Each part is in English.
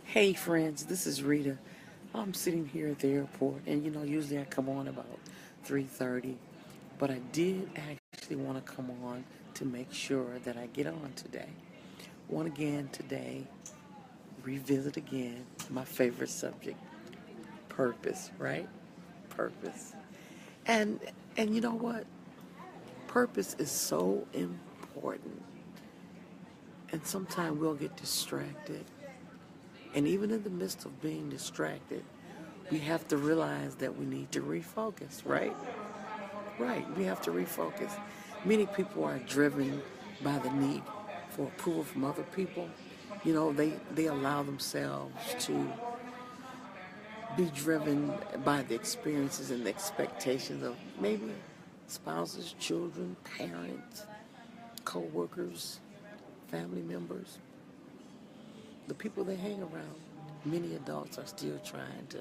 Hey friends, this is Rita. I'm sitting here at the airport, and usually I come on about 3:30, but I did actually want to come on to make sure that I get on today. Want again today, revisit again my favorite subject, purpose, right? Purpose. And and you know what? Purpose is so important. And sometimes we'll get distracted. And even in the midst of being distracted, we have to realize that we need to refocus, right? Right, we have to refocus. Many people are driven by the need for approval from other people. They allow themselves to be driven by the experiences and the expectations of maybe spouses, children, parents, co-workers, family members, the people they hang around. Many adults are still trying to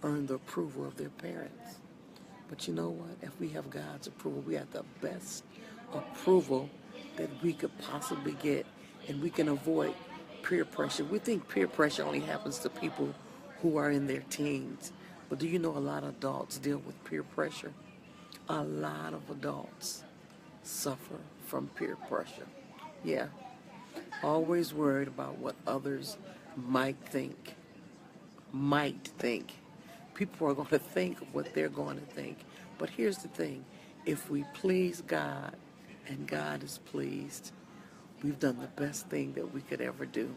earn the approval of their parents. But you know what? If we have God's approval, we have the best approval that we could possibly get, and we can avoid peer pressure. We think peer pressure only happens to people who are in their teens. But do you know a lot of adults deal with peer pressure? A lot of adults suffer from peer pressure. Yeah, always worried about what others might think. Might think. People are going to think what they're going to think. But here's the thing. If we please God and God is pleased, we've done the best thing that we could ever do.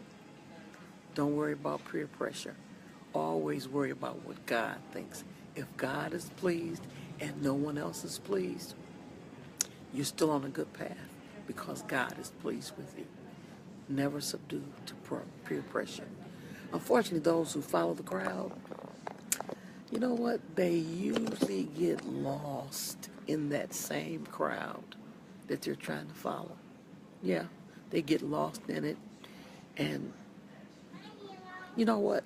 Don't worry about peer pressure. Always worry about what God thinks. If God is pleased and no one else is pleased, you're still on a good path because God is pleased with you. Never subdue to peer pressure. Unfortunately, those who follow the crowd, you know what? They usually get lost in that same crowd that they're trying to follow. Yeah, they get lost in it. And you know what?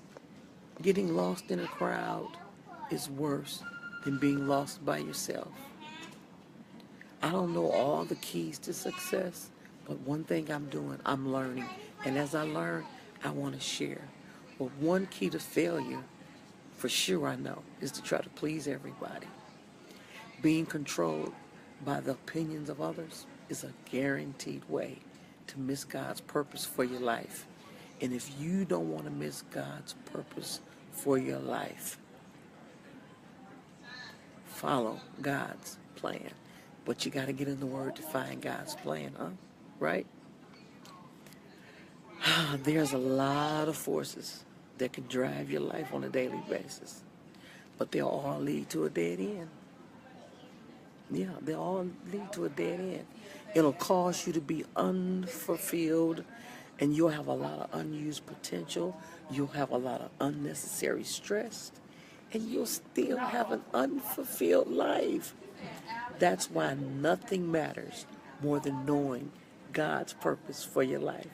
Getting lost in a crowd is worse than being lost by yourself. I don't know all the keys to success, but one thing I'm doing, I'm learning. And as I learn, I want to share. But one key to failure, for sure I know, is to try to please everybody. Being controlled by the opinions of others is a guaranteed way to miss God's purpose for your life. And if you don't want to miss God's purpose for your life, follow God's plan. But you got to get in the Word to find God's plan, huh? Right? There's a lot of forces that can drive your life on a daily basis, but they'll all lead to a dead end. Yeah, they all lead to a dead end. It'll cause you to be unfulfilled, and you'll have a lot of unused potential. You'll have a lot of unnecessary stress, and you'll still have an unfulfilled life. That's why nothing matters more than knowing God's purpose for your life.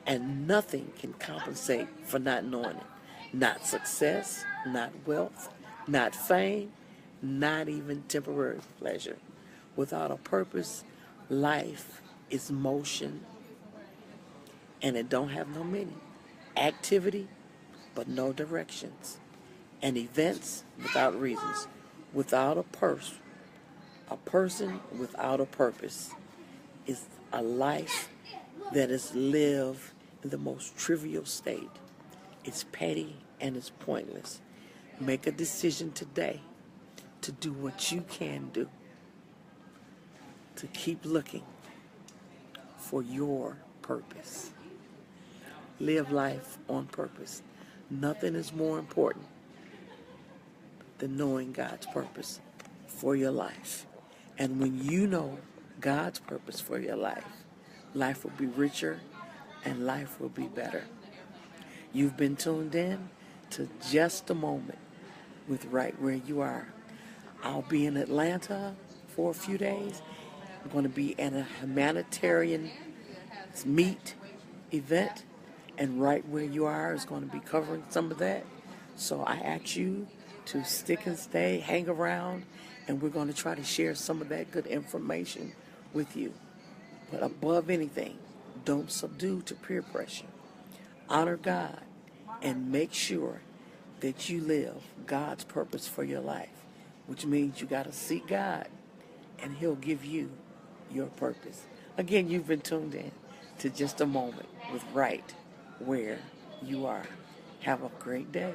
And nothing can compensate for not knowing it. Not success, not wealth, not fame, not even temporary pleasure. Without a purpose, life is motion, and it don't have no meaning. Activity, but no directions. And events without reasons. Without a person without a purpose is a life that is lived in the most trivial state. It's petty and it's pointless. Make a decision today to do what you can do, to keep looking for your purpose. Live life on purpose. Nothing is more important than knowing God's purpose for your life. And when you know God's purpose for your life, life will be richer and life will be better. You've been tuned in to Just a Moment with Right Where You Are. I'll be in Atlanta for a few days. I'm going to be at a humanitarian meet event, and Right Where You Are is going to be covering some of that. So I ask you to stick and stay, hang around, and we're going to try to share some of that good information with you. But above anything, don't subdue to peer pressure. Honor God and make sure that you live God's purpose for your life, which means you got to seek God and He'll give you your purpose. Again, you've been tuned in to Just a Moment with Right Where You Are. Have a great day.